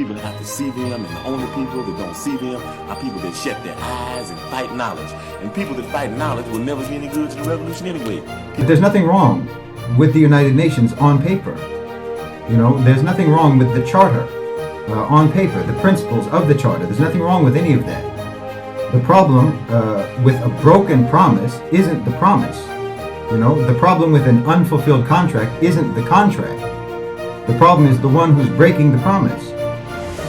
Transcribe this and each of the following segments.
people that have to see them, and the only people that don't see them are people that shut their eyes and fight knowledge. And people that fight knowledge will never be any good to the revolution anyway. But there's nothing wrong with the United Nations on paper. You know, there's nothing wrong with the charter on paper, the principles of the charter. There's nothing wrong with any of that. The problem with a broken promise isn't the promise. You know, the problem with an unfulfilled contract isn't the contract. The problem is the one who's breaking the promise.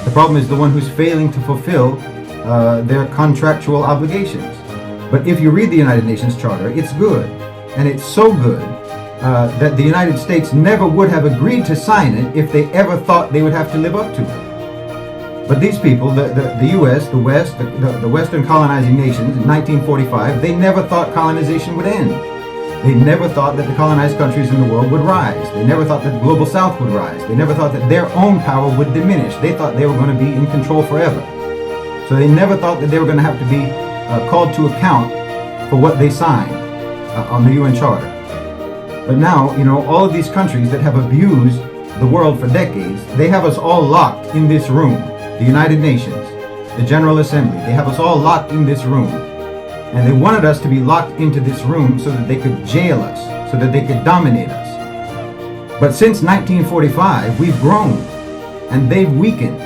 The problem is the one who's failing to fulfill their contractual obligations. But if you read the United Nations Charter, it's good. And it's so good that the United States never would have agreed to sign it if they ever thought they would have to live up to it. But these people, the U.S., the West, the Western colonizing nations in 1945, they never thought colonization would end. They never thought that the colonized countries in the world would rise. They never thought that the global South would rise. They never thought that their own power would diminish. They thought they were going to be in control forever. So they never thought that they were going to have to be called to account for what they signed on the UN Charter. But now, you know, all of these countries that have abused the world for decades, they have us all locked in this room. The United Nations, the General Assembly, they have us all locked in this room. And they wanted us to be locked into this room so that they could jail us, so that they could dominate us. But since 1945, we've grown, and they've weakened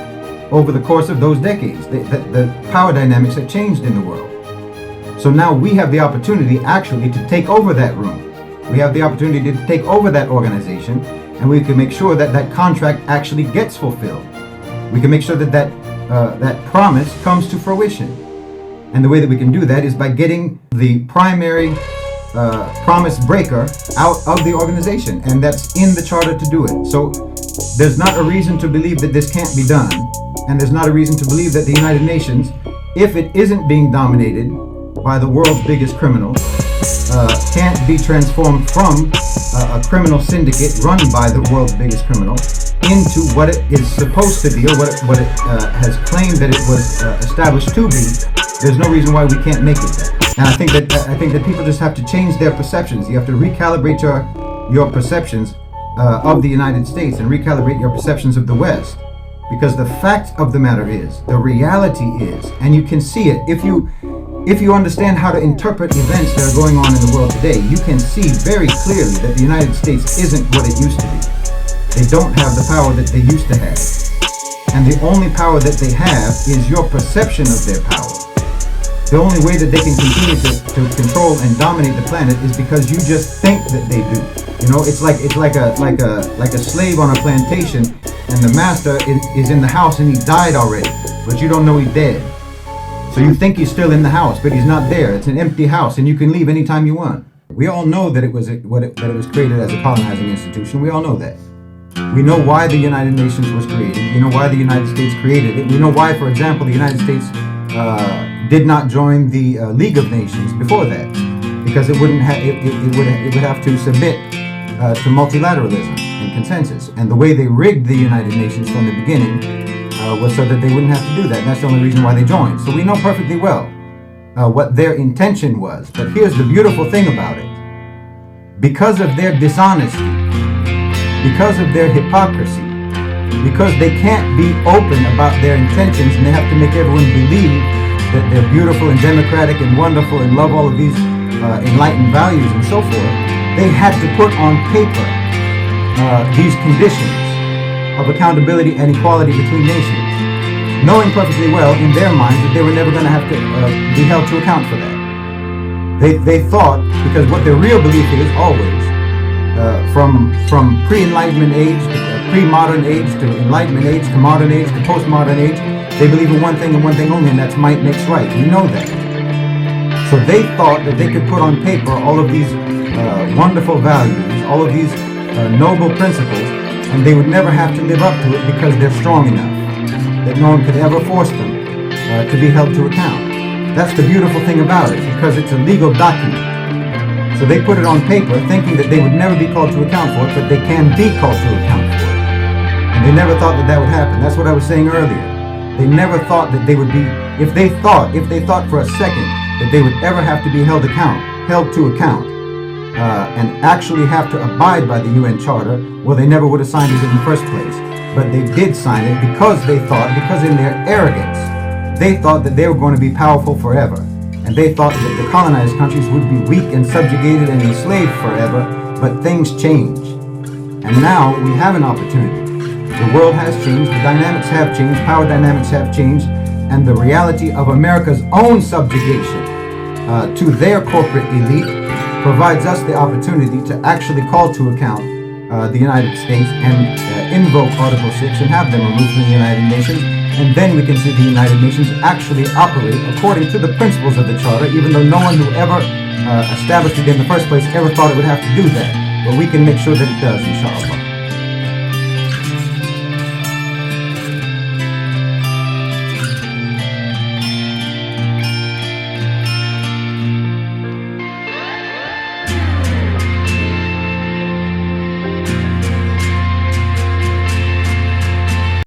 over the course of those decades. The power dynamics have changed in the world. So now we have the opportunity actually to take over that room. We have the opportunity to take over that organization, and we can make sure that that contract actually gets fulfilled. We can make sure that that promise comes to fruition. And the way that we can do that is by getting the primary promise breaker out of the organization. And that's in the charter to do it. So there's not a reason to believe that this can't be done. And there's not a reason to believe that the United Nations, if it isn't being dominated by the world's biggest criminal, can't be transformed from a criminal syndicate run by the world's biggest criminal into what it is supposed to be, or what it has claimed that it was established to be. There's no reason why we can't make it that. And I think that people just have to change their perceptions. You have to recalibrate your perceptions of the United States and recalibrate your perceptions of the West. Because the fact of the matter is, the reality is, and you can see it if you understand how to interpret events that are going on in the world today, you can see very clearly that the United States isn't what it used to be. They don't have the power that they used to have. And the only power that they have is your perception of their power. The only way that they can continue to control and dominate the planet is because you just think that they do. You know, it's like a slave on a plantation, and the master is in the house and he died already, but you don't know he's dead. So you think he's still in the house, but he's not there. It's an empty house, and you can leave anytime you want. We all know that it was created as a colonizing institution. We all know that. We know why the United Nations was created. We know why the United States created it. We know why, for example, the United States did not join the League of Nations before that, because it would have to submit to multilateralism and consensus. And the way they rigged the United Nations from the beginning was so that they wouldn't have to do that. And that's the only reason why they joined. So we know perfectly well what their intention was. But here's the beautiful thing about it. Because of their dishonesty, because of their hypocrisy, because they can't be open about their intentions, and they have to make everyone believe that they're beautiful and democratic and wonderful and love all of these enlightened values and so forth, they had to put on paper these conditions of accountability and equality between nations, knowing perfectly well in their minds that they were never going to have to be held to account for that. They thought, because what their real belief is always, from pre-enlightenment age to pre-modern age to enlightenment age to modern age to post-modern age, they believe in one thing and one thing only, and that's might makes right. We know that. So they thought that they could put on paper all of these wonderful values, all of these noble principles, and they would never have to live up to it because they're strong enough, that no one could ever force them to be held to account. That's the beautiful thing about it, because it's a legal document. So they put it on paper thinking that they would never be called to account for it, but they can be called to account for it. And they never thought that would happen. That's what I was saying earlier. They never thought that they would be, if they thought for a second that they would ever have to be held to account, and actually have to abide by the UN Charter, well, they never would have signed it in the first place. but they did sign it because in their arrogance, they thought that they were going to be powerful forever. And they thought that the colonized countries would be weak and subjugated and enslaved forever, but things change. And now we have an opportunity. The world has changed, the dynamics have changed, power dynamics have changed, and the reality of America's own subjugation to their corporate elite provides us the opportunity to actually call to account the United States and invoke Article 6 and have them removed from the United Nations. And then we can see the United Nations actually operate according to the principles of the Charter, even though no one who ever established it in the first place ever thought it would have to do that. But we can make sure that it does, inshallah.